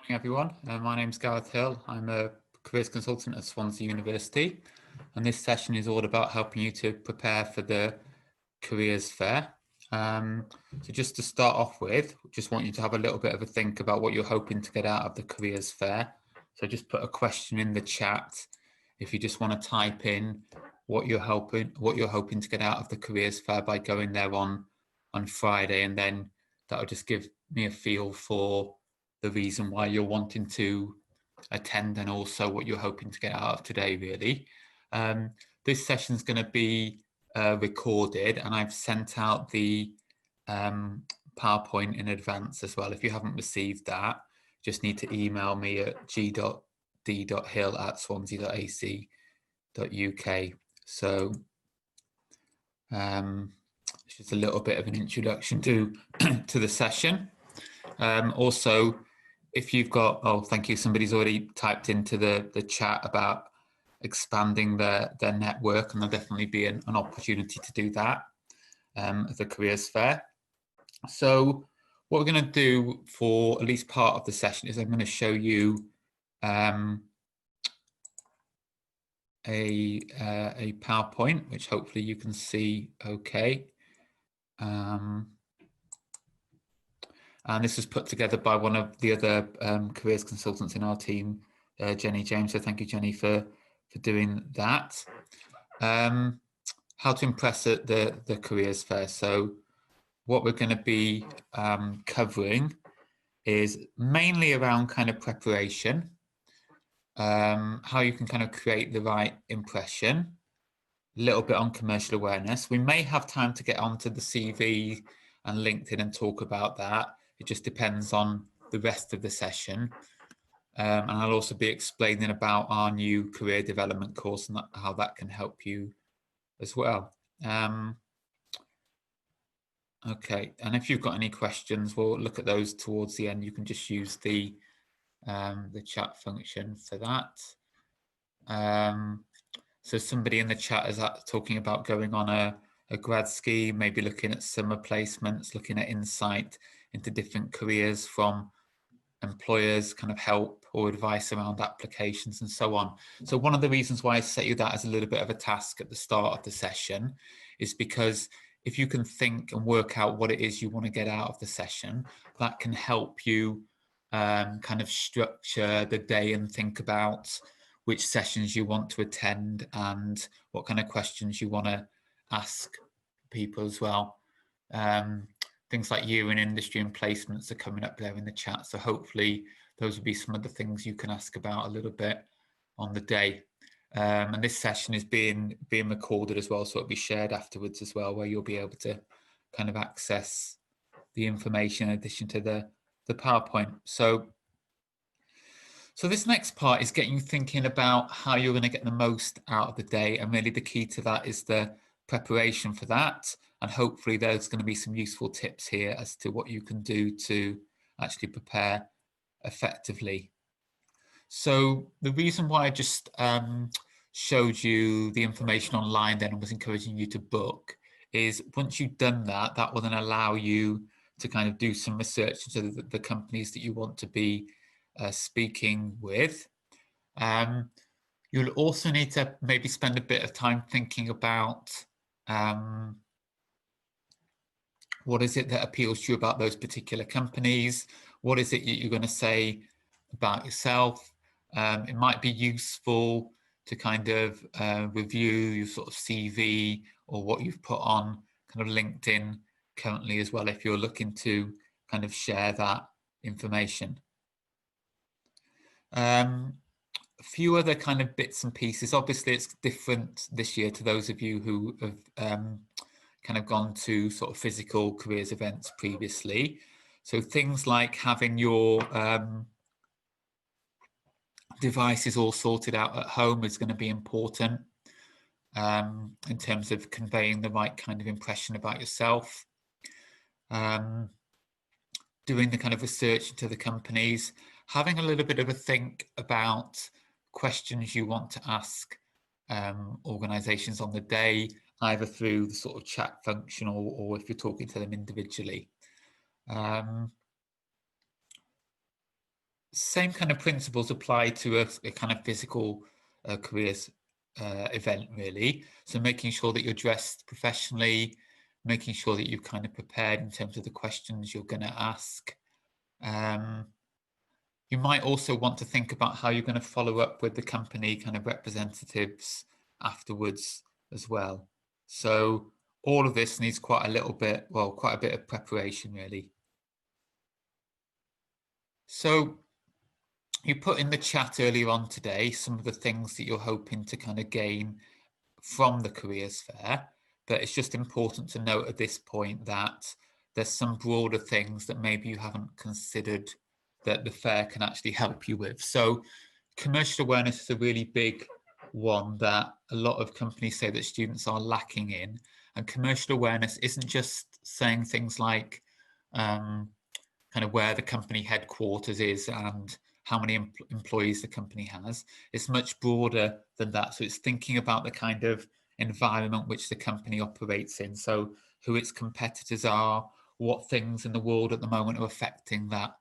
Morning, everyone. My name's Gareth Hill. I'm a careers consultant at Swansea University, and this session is all about helping you to prepare for the Careers Fair. So just to start off with, just want you to have a little bit of a think about what you're hoping to get out of the Careers Fair. So just put a question in the chat if you just want to type in what you're hoping to get out of the Careers Fair by going there on Friday, and then that'll just give me a feel for the reason why you're wanting to attend and also what you're hoping to get out of today, really. This session is going to be recorded, and I've sent out the PowerPoint in advance as well. If you haven't received that, just need to email me at g.d.hill@swansea.ac.uk. So it's just a little bit of an introduction to the session. Also, if you've got, thank you, somebody's already typed into the chat about expanding their network, and there'll definitely be an opportunity to do that at the Careers Fair. So what we're going to do for at least part of the session is I'm going to show you a PowerPoint, which hopefully you can see okay. And this was put together by one of the other careers consultants in our team, Jenny James. So thank you, Jenny, for doing that. How to impress at the Careers Fair. So what we're going to be covering is mainly around kind of preparation, how you can kind of create the right impression, a little bit on commercial awareness. We may have time to get onto the CV and LinkedIn and talk about that. It just depends on the rest of the session. And I'll also be explaining about our new career development course and how that can help you as well. Okay, and if you've got any questions, we'll look at those towards the end. You can just use the chat function for that. So somebody in the chat is talking about going on a grad scheme, maybe looking at summer placements, looking at insight into different careers from employers, kind of help or advice around applications and so on. So one of the reasons why I set you that as a little bit of a task at the start of the session is because if you can think and work out what it is you want to get out of the session, that can help you kind of structure the day and think about which sessions you want to attend and what kind of questions you want to ask people as well. Things like year in industry and placements are coming up there in the chat. So hopefully those will be some of the things you can ask about a little bit on the day. And this session is being recorded as well, so it'll be shared afterwards as well, where you'll be able to kind of access the information in addition to the PowerPoint. So this next part is getting you thinking about how you're going to get the most out of the day, and really the key to that is the preparation for that. And hopefully there's going to be some useful tips here as to what you can do to actually prepare effectively. So the reason why I just showed you the information online then and was encouraging you to book is once you've done that, that will then allow you to kind of do some research into the companies that you want to be speaking with. You'll also need to maybe spend a bit of time thinking about what is it that appeals to you about those particular companies? What is it that you're going to say about yourself? It might be useful to kind of review your sort of CV or what you've put on kind of LinkedIn currently as well, if you're looking to kind of share that information. A few other kind of bits and pieces. Obviously, it's different this year to those of you who have kind of gone to sort of physical careers events previously. So things like having your devices all sorted out at home is going to be important in terms of conveying the right kind of impression about yourself. Doing the kind of research into the companies, having a little bit of a think about questions you want to ask organizations on the day, either through the sort of chat function or if you're talking to them individually. Same kind of principles apply to a kind of physical careers event, really. So making sure that you're dressed professionally, making sure that you've kind of prepared in terms of the questions you're going to ask. You might also want to think about how you're going to follow up with the company kind of representatives afterwards as well. So all of this needs quite a bit of preparation, really. So you put in the chat earlier on today some of the things that you're hoping to kind of gain from the careers fair, but it's just important to note at this point that there's some broader things that maybe you haven't considered that the fair can actually help you with. So commercial awareness is a really big one that a lot of companies say that students are lacking in. And commercial awareness isn't just saying things like kind of where the company headquarters is and how many employees the company has. It's much broader than that. So it's thinking about the kind of environment which the company operates in. So who its competitors are, what things in the world at the moment are affecting that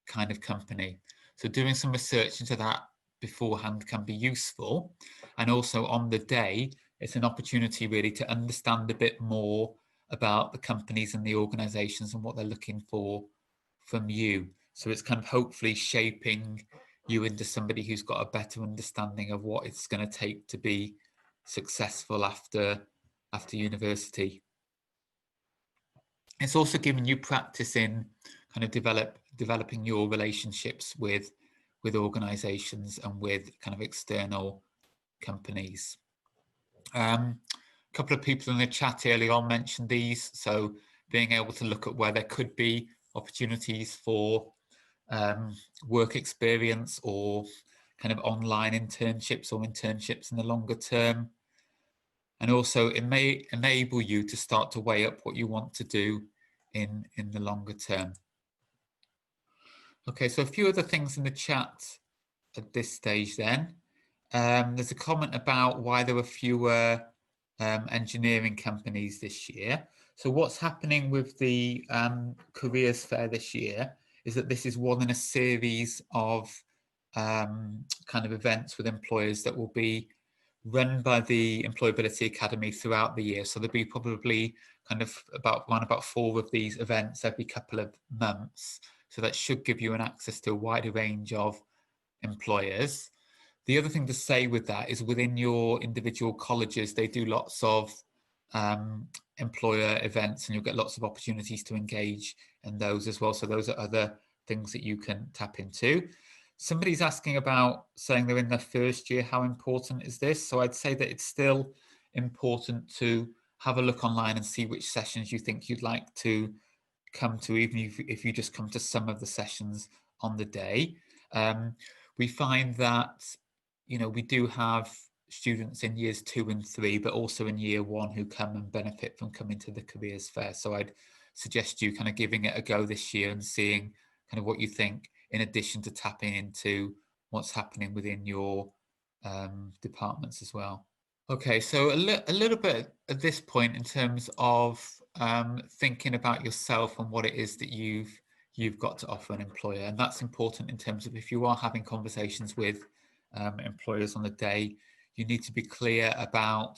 kind of company. So doing some research into that beforehand can be useful. And also on the day, it's an opportunity really to understand a bit more about the companies and the organizations and what they're looking for from you. So it's kind of hopefully shaping you into somebody who's got a better understanding of what it's going to take to be successful after university. It's also giving you practice in kind of developing your relationships with organizations and with kind of external companies. A couple of people in the chat earlier on mentioned these, so being able to look at where there could be opportunities for work experience or kind of online internships or internships in the longer term. And also it may enable you to start to weigh up what you want to do in the longer term. Okay, so a few other things in the chat at this stage then. There's a comment about why there were fewer engineering companies this year. So what's happening with the careers fair this year is that this is one in a series of kind of events with employers that will be run by the Employability Academy throughout the year. So there'll be probably kind of about 4 of these events every couple of months. So that should give you an access to a wider range of employers. The other thing to say with that is within your individual colleges, they do lots of employer events, and you'll get lots of opportunities to engage in those as well. So those are other things that you can tap into. Somebody's asking about saying they're in their first year. How important is this? So I'd say that it's still important to have a look online and see which sessions you think you'd like to come to, even if you just come to some of the sessions on the day. We find that, you know, we do have students in years 2 and 3, but also in year 1 who come and benefit from coming to the careers fair. So I'd suggest you kind of giving it a go this year and seeing kind of what you think, in addition to tapping into what's happening within your departments as well. Okay, so a little bit at this point in terms of thinking about yourself and what it is that you've got to offer an employer, and that's important in terms of if you are having conversations with employers on the day, you need to be clear about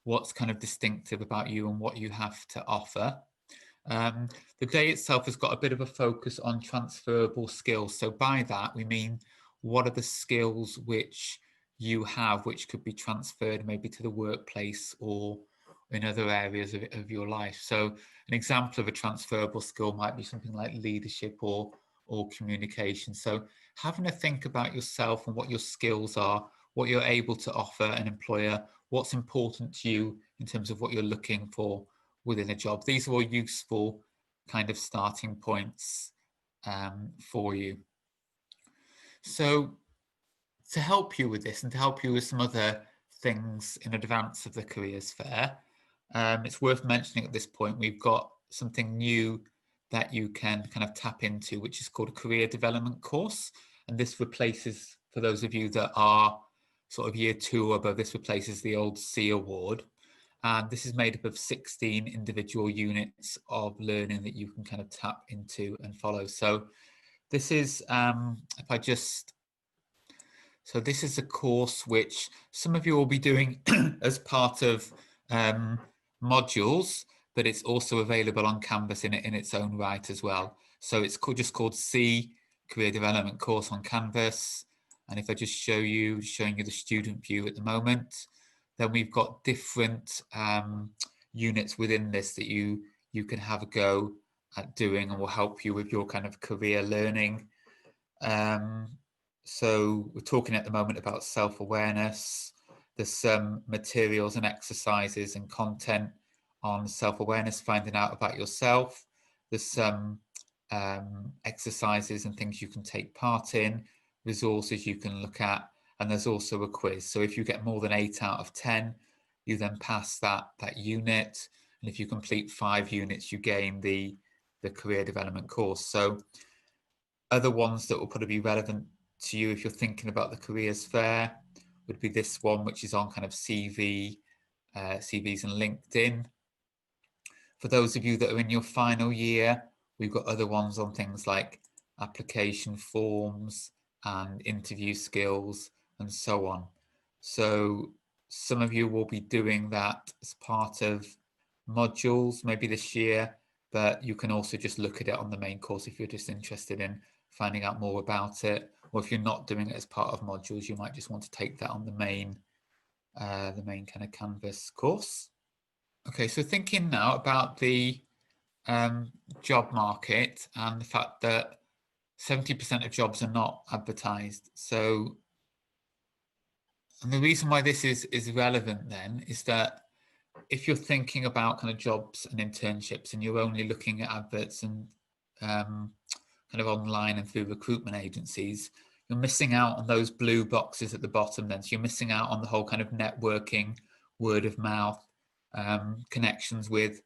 what's kind of distinctive about you and what you have to offer. The day itself has got a bit of a focus on transferable skills. So by that, we mean what are the skills which you have which could be transferred maybe to the workplace or in other areas of your life. So an example of a transferable skill might be something like leadership or communication. So having a think about yourself and what your skills are, what you're able to offer an employer, what's important to you in terms of what you're looking for within a job. These are all useful kind of starting points for you. So to help you with this and to help you with some other things in advance of the careers fair, it's worth mentioning at this point, we've got something new that you can kind of tap into, which is called a career development course. And this replaces, for those of you that are sort of year 2 or above, this replaces the old C award. And this is made up of 16 individual units of learning that you can kind of tap into and follow. So This is, if I just, so this is a course which some of you will be doing as part of modules, but it's also available on Canvas in its own right as well. So it's just called C Career Development Course on Canvas. And if I just showing you the student view at the moment, then we've got different units within this that you can have a go at doing and will help you with your kind of career learning. So we're talking at the moment about self-awareness. There's some materials and exercises and content on self-awareness, finding out about yourself. There's some exercises and things you can take part in, resources you can look at, and there's also a quiz. So if you get more than 8 out of 10, you then pass that unit. And if you complete 5 units, you gain the career development course. So other ones that will probably be relevant to you if you're thinking about the careers fair would be this one, which is on kind of CVs and LinkedIn. For those of you that are in your final year, we've got other ones on things like application forms and interview skills and so on. So some of you will be doing that as part of modules maybe this year, but you can also just look at it on the main course if you're just interested in finding out more about it. Or if you're not doing it as part of modules, you might just want to take that on the main kind of Canvas course. Okay, so thinking now about the job market and the fact that 70% of jobs are not advertised. So, and the reason why this is relevant then is that if you're thinking about kind of jobs and internships and you're only looking at adverts and kind of online and through recruitment agencies, you're missing out on those blue boxes at the bottom then. So you're missing out on the whole kind of networking, word of mouth, connections with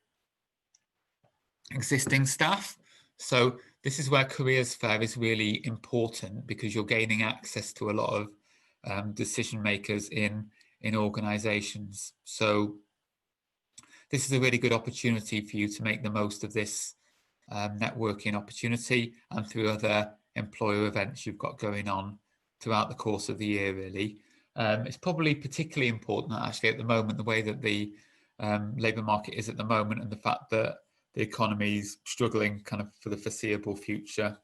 existing staff. So this is where careers fair is really important, because you're gaining access to a lot of decision makers in organizations. So this is a really good opportunity for you to make the most of this networking opportunity, and through other employer events you've got going on throughout the course of the year, really. It's probably particularly important actually at the moment, the way that the labour market is at the moment, and the fact that the economy is struggling kind of for the foreseeable future,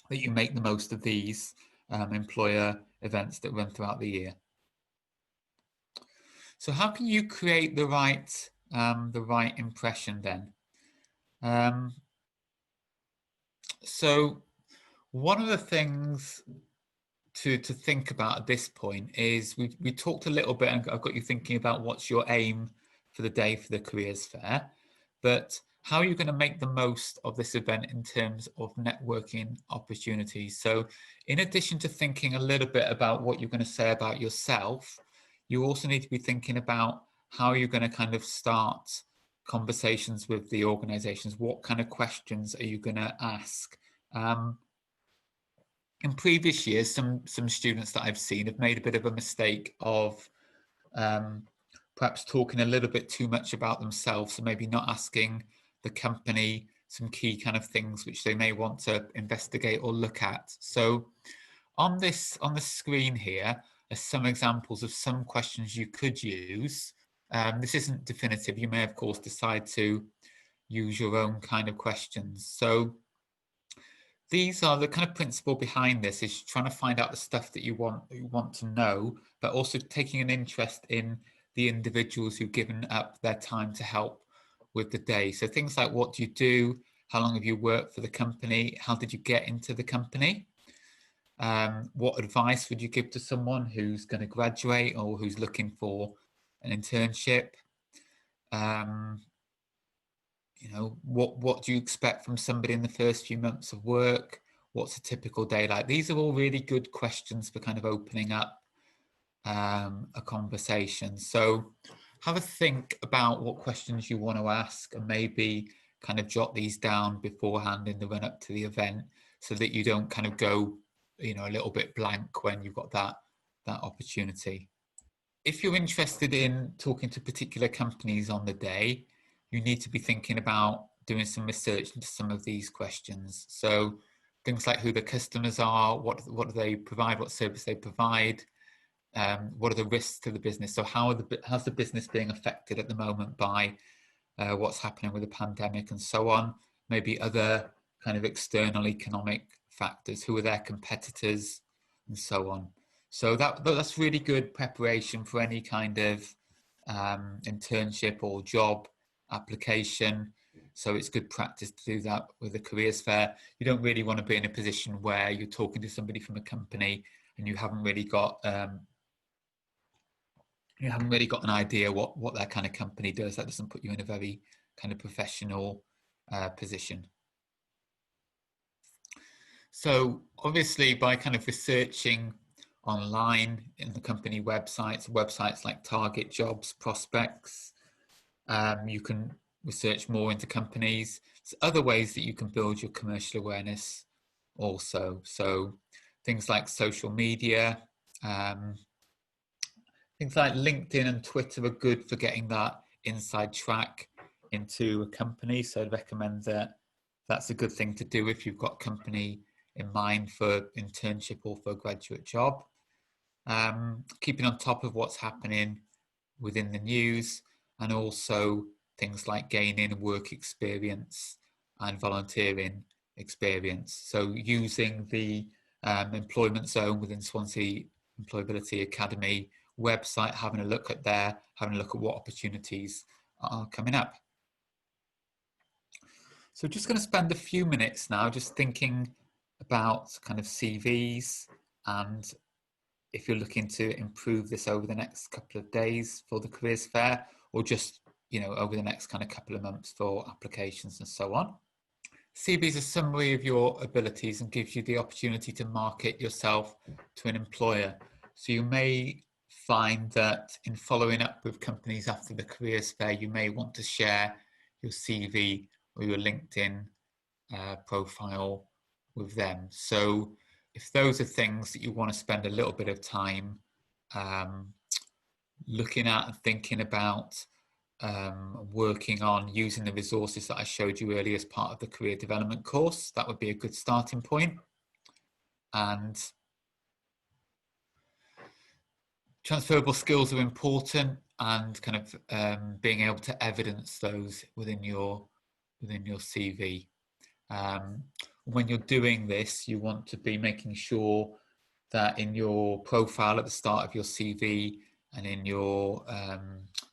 that you make the most of these employer events that run throughout the year. So how can you create the right impression then? So one of the things to think about at this point is we talked a little bit, and I've got you thinking about what's your aim for the day for the careers fair, but how are you going to make the most of this event in terms of networking opportunities? So in addition to thinking a little bit about what you're going to say about yourself, you also need to be thinking about how you're going to kind of start conversations with the organizations. What kind of questions are you going to ask? In previous years, some students that I've seen have made a bit of a mistake of perhaps talking a little bit too much about themselves, and maybe not asking the company some key kind of things which they may want to investigate or look at. So on the screen here are some examples of some questions you could use. This isn't definitive. You may, of course, decide to use your own kind of questions. So these are the kind of principle behind this, is trying to find out the stuff that you want to know, but also taking an interest in the individuals who've given up their time to help with the day. So things like, what do you do? How long have you worked for the company? How did you get into the company? What advice would you give to someone who's going to graduate or who's looking for an internship? You know, what do you expect from somebody in the first few months of work? What's a typical day like? These are all really good questions for kind of opening up a conversation. So have a think about what questions you want to ask, and maybe kind of jot these down beforehand in the run up to the event, so that you don't kind of go, you know, a little bit blank when you've got that opportunity. If you're interested in talking to particular companies on the day, you need to be thinking about doing some research into some of these questions. So things like who the customers are, what do they provide, what service they provide, what are the risks to the business. So how's the business being affected at the moment by what's happening with the pandemic and so on. Maybe other kind of external economic factors, who are their competitors and so on. So that's really good preparation for any kind of internship or job application. So it's good practice to do that with the careers fair. You don't really want to be in a position where you're talking to somebody from a company and you haven't really got an idea what that kind of company does. That doesn't put you in a very kind of professional position. So obviously by kind of researching online in the company websites like Target Jobs, Prospects, you can research more into companies. There's other ways that you can build your commercial awareness also. So things like social media, things like LinkedIn and Twitter are good for getting that inside track into a company. So I'd recommend that that's a good thing to do if you've got a company in mind for internship or for a graduate job. Keeping on top of what's happening within the news, and also things like gaining work experience and volunteering experience. So using the employment zone within Swansea Employability Academy website, having a look at what opportunities are coming up. So just going to spend a few minutes now just thinking about kind of CVs, and if you're looking to improve this over the next couple of days for the careers fair, or just over the next kind of couple of months for applications and so on. CV is a summary of your abilities and gives you the opportunity to market yourself to an employer. So you may find that in following up with companies after the careers fair, you may want to share your CV or your LinkedIn profile with them. So if those are things that you want to spend a little bit of time looking at and thinking about, working on using the resources that I showed you earlier as part of the career development course, that would be a good starting point. And transferable skills are important, and kind of being able to evidence those within your CV. When you're doing this, you want to be making sure that in your profile at the start of your CV and in your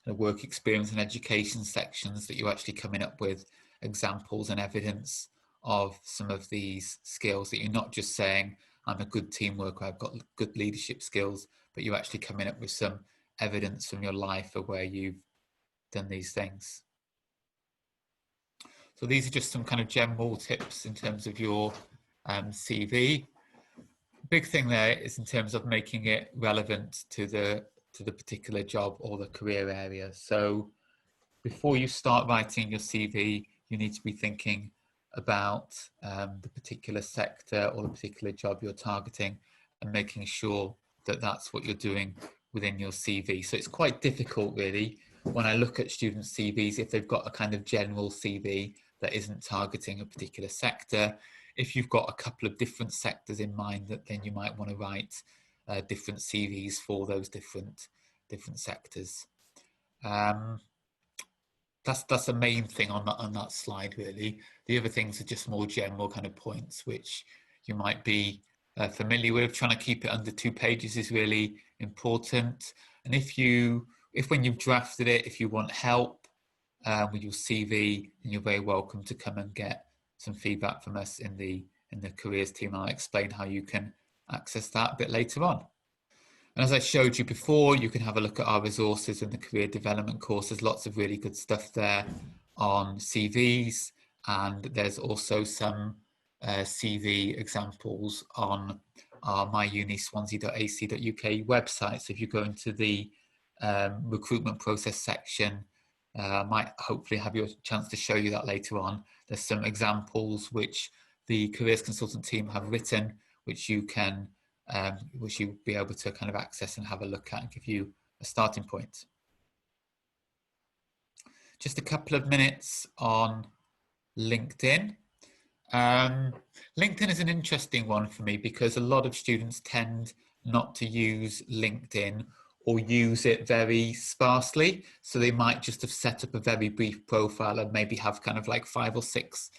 work experience and education sections, that you're actually coming up with examples and evidence of some of these skills, that you're not just saying, I'm a good team worker, I've got good leadership skills, but you're actually coming up with some evidence from your life of where you've done these things. So these are just some kind of general tips in terms of your CV. Big thing there is in terms of making it relevant to the particular job or the career area. So before you start writing your CV, you need to be thinking about the particular sector or the particular job you're targeting, and making sure that that's what you're doing within your CV. So it's quite difficult really when I look at students' CVs, if they've got a kind of general CV that isn't targeting a particular sector. If you've got a couple of different sectors in mind, that then you might want to write different CVs for those different sectors. That's the main thing on that slide really. The other things are just more general kind of points which you might be familiar with. Trying to keep it under 2 pages is really important. And if when you've drafted it, if you want help with your CV, then you're very welcome to come and get some feedback from us in the careers team. I'll explain how you can access that a bit later on. And as I showed you before, you can have a look at our resources in the career development course. There's lots of really good stuff there on CVs, and there's also some CV examples on our myuniswansea.ac.uk website. So if you go into the recruitment process section, I might hopefully have your chance to show you that later on. There's some examples which the careers consultant team have written, which you can which you'll be able to kind of access and have a look at and give you a starting point. Just a couple of minutes on LinkedIn. LinkedIn is an interesting one for me because a lot of students tend not to use LinkedIn or use it very sparsely. So they might just have set up a very brief profile and maybe have kind of like 5 or 6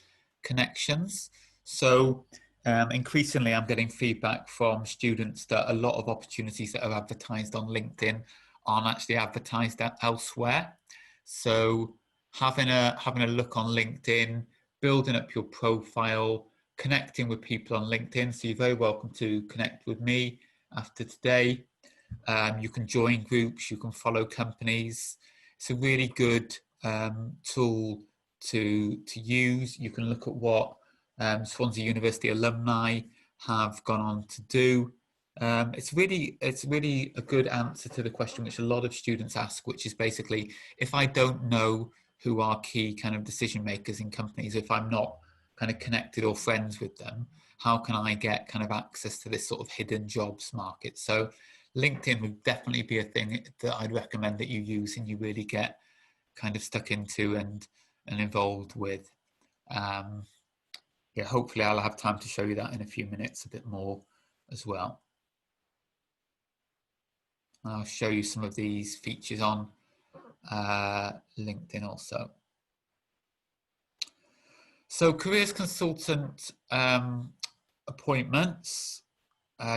connections. So increasingly, I'm getting feedback from students that a lot of opportunities that are advertised on LinkedIn aren't actually advertised elsewhere. So having a look on LinkedIn, building up your profile, connecting with people on LinkedIn. So you're very welcome to connect with me after today. You can join groups, you can follow companies. It's a really good tool to use. You can look at what Swansea University alumni have gone on to do. It's really a good answer to the question which a lot of students ask, which is basically, if I don't know who are key kind of decision makers in companies, if I'm not kind of connected or friends with them, how can I get kind of access to this sort of hidden jobs market? So LinkedIn would definitely be a thing that I'd recommend that you use and you really get kind of stuck into and involved with. Yeah, hopefully I'll have time to show you that in a few minutes a bit more as well. I'll show you some of these features on LinkedIn also. So careers consultant appointments,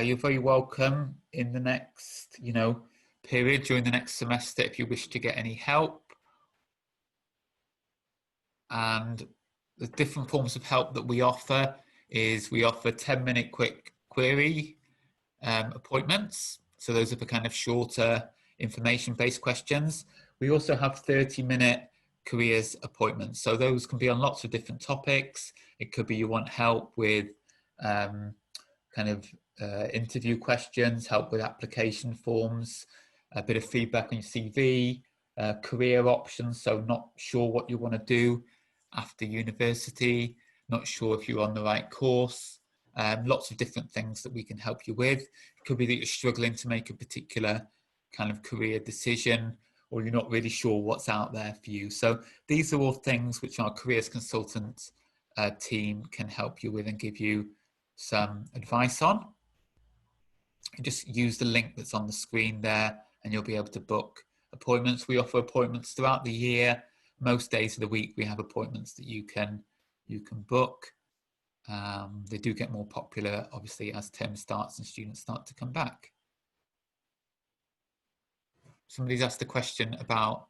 you're very welcome in the next, period during the next semester if you wish to get any help. And the different forms of help that we offer is we offer 10-minute quick query appointments. So those are for kind of shorter information-based questions. We also have 30-minute careers appointments. So those can be on lots of different topics. It could be you want help with interview questions, help with application forms, a bit of feedback on your CV, career options. So not sure what you want to do after university, not sure if you're on the right course. Lots of different things that we can help you with. It could be that you're struggling to make a particular kind of career decision, or you're not really sure what's out there for you. So these are all things which our careers consultant team can help you with and give you some advice on. You just use the link that's on the screen there and you'll be able to book appointments. We offer appointments throughout the year. Most days of the week we have appointments that you can book. They do get more popular, obviously, as term starts and students start to come back. Somebody's asked a question about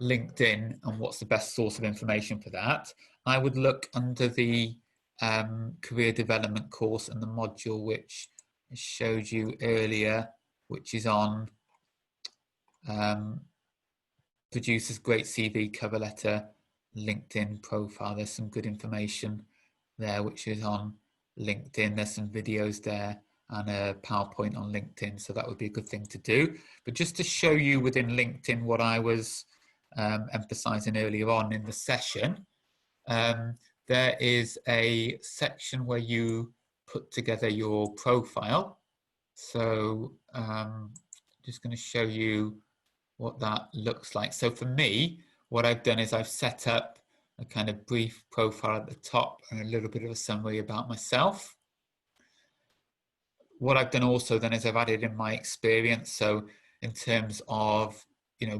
LinkedIn and what's the best source of information for that. I would look under the career development course and the module which I showed you earlier, which is on producer's great CV, cover letter, LinkedIn profile. There's some good information there which is on LinkedIn. There's some videos there and a PowerPoint on LinkedIn, so that would be a good thing to do. But just to show you within LinkedIn what I was emphasizing earlier on in the session, there is a section where you put together your profile. So just going to show you what that looks like. So for me, what I've done is I've set up a kind of brief profile at the top and a little bit of a summary about myself. What I've done also then is I've added in my experience. So in terms of,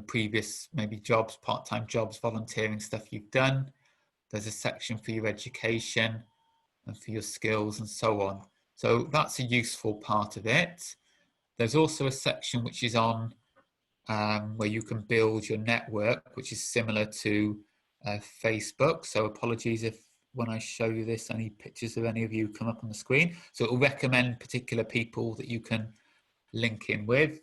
previous maybe jobs, part-time jobs, volunteering stuff you've done, there's a section for your education and for your skills and so on. So that's a useful part of it. There's also a section which is on where you can build your network, which is similar to Facebook. So apologies if when I show you this, any pictures of any of you come up on the screen. So it will recommend particular people that you can link in with.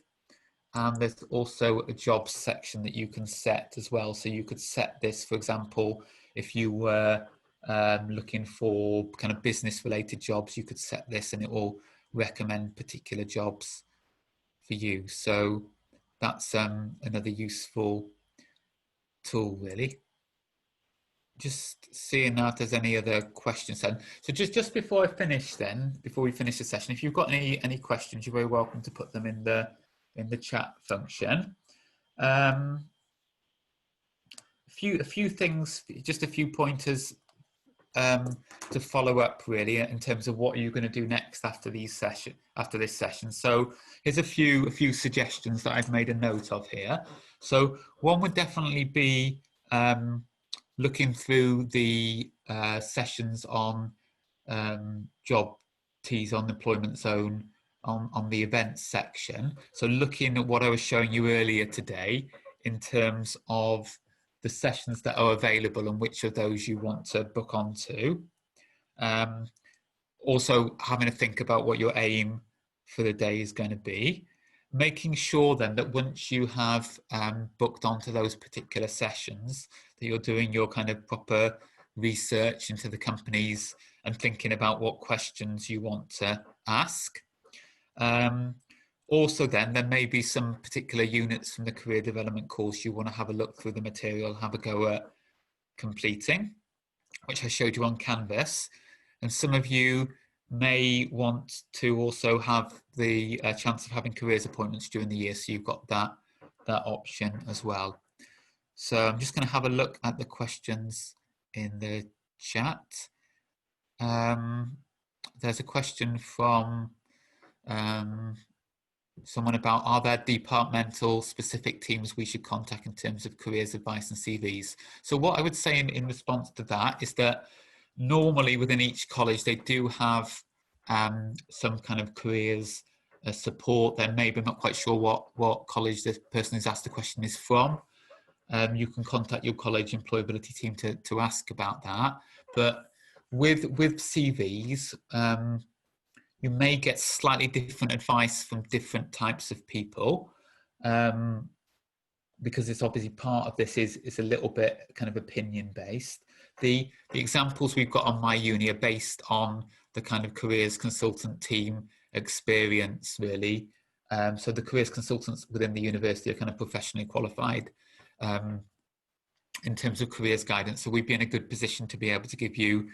And there's also a jobs section that you can set as well. So you could set this, for example, if you were looking for kind of business related jobs, you could set this and it will recommend particular jobs for you. So that's another useful tool, really. Just seeing now if there's any other questions then. So just before I finish then, before we finish the session, if you've got any questions, you're very welcome to put them in the chat function. A few things, just a few pointers to follow up really in terms of what you're going to do next after this session. So here's a few suggestions that I've made a note of here. So one would definitely be looking through the sessions on job teas on employment zone on the events section. So looking at what I was showing you earlier today in terms of the sessions that are available and which of those you want to book onto. Also having to think about what your aim for the day is going to be. Making sure then that once you have booked onto those particular sessions, that you're doing your kind of proper research into the companies and thinking about what questions you want to ask. Also then, there may be some particular units from the career development course you want to have a look through the material, have a go at completing, which I showed you on Canvas. And some of you may want to also have the chance of having careers appointments during the year, so you've got that option as well. So I'm just going to have a look at the questions in the chat. There's a question from someone about, are there departmental specific teams we should contact in terms of careers advice and CVs? So what I would say in response to that is that normally within each college they do have some kind of careers support. Then maybe I'm not quite sure what college this person who's asked the question is from. You can contact your college employability team to ask about that. But with CVs, you may get slightly different advice from different types of people, because it's obviously part of this is a little bit kind of opinion based. The examples we've got on My Uni are based on the kind of careers consultant team experience, really. So the careers consultants within the university are kind of professionally qualified in terms of careers guidance. So we'd be in a good position to be able to give you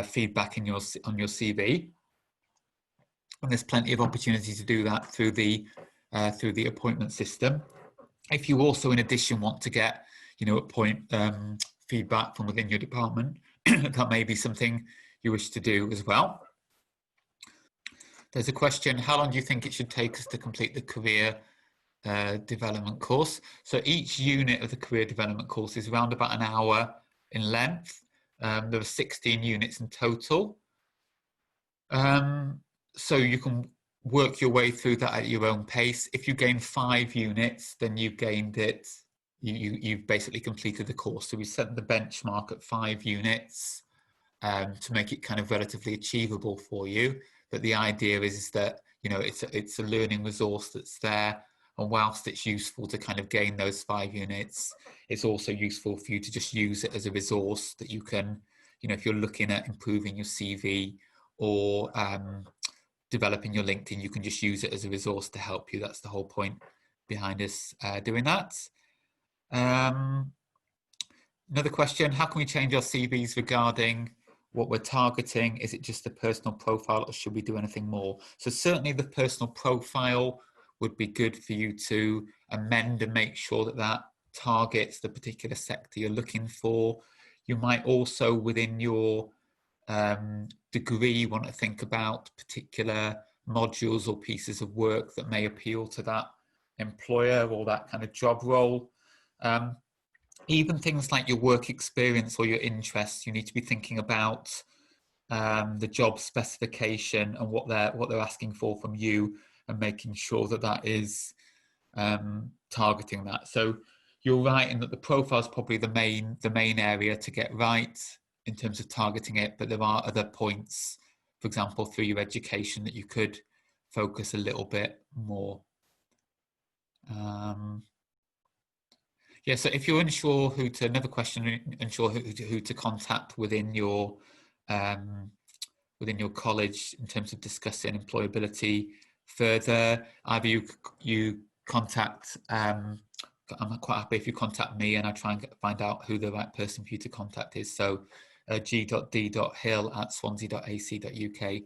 feedback on your CV. And there's plenty of opportunity to do that through the appointment system. If you also, in addition, want to get, feedback from within your department, that may be something you wish to do as well. There's a question: how long do you think it should take us to complete the career development course? So each unit of the career development course is around about an hour in length. There are 16 units in total. So you can work your way through that at your own pace. If you gain 5 units, then you've gained it. You've basically completed the course. So we set the benchmark at 5 units to make it kind of relatively achievable for you. But the idea is that, it's a learning resource that's there. And whilst it's useful to kind of gain those 5 units, it's also useful for you to just use it as a resource that you can, if you're looking at improving your CV or developing your LinkedIn, you can just use it as a resource to help you. That's the whole point behind us doing that. Another question: how can we change our CVs regarding what we're targeting? Is it just a personal profile, or should we do anything more? So certainly the personal profile would be good for you to amend and make sure that targets the particular sector you're looking for. You might also, within your degree, want to think about particular modules or pieces of work that may appeal to that employer or that kind of job role. Even things like your work experience or your interests, you need to be thinking about the job specification and what they're asking for from you, and making sure that is targeting that. So you're right in that the profile is probably the main area to get right in terms of targeting it, but there are other points, for example, through your education, that you could focus a little bit more. Yeah, so if you're unsure another question, unsure who to contact within your college in terms of discussing employability further, either you contact, I'm quite happy if you contact me and I try and find out who the right person for you to contact is. So g.d.hill@swansea.ac.uk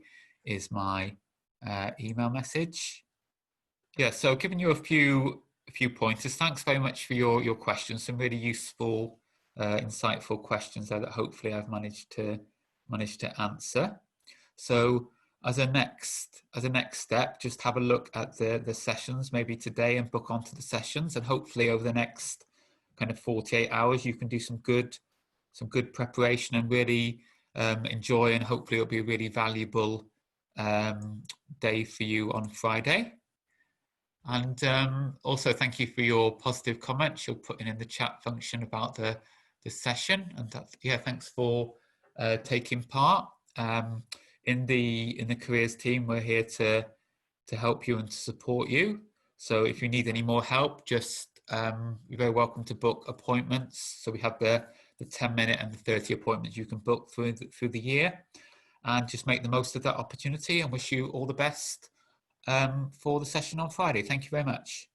is my email message. Yeah, so giving you a few pointers. Thanks very much for your questions. Some really useful, insightful questions there that hopefully I've managed to managed to answer. So as a next step, just have a look at the sessions maybe today and book onto the sessions, and hopefully over the next kind of 48 hours you can do some good preparation and really enjoy, and hopefully it'll be a really valuable day for you on Friday. And also thank you for your positive comments you're putting in the chat function about the session. And thanks for taking part. In the careers team, we're here to help you and to support you. So if you need any more help, just you're very welcome to book appointments. So we have the 10-minute and the 30 appointments you can book through the year, and just make the most of that opportunity, and wish you all the best for the session on Friday. Thank you very much.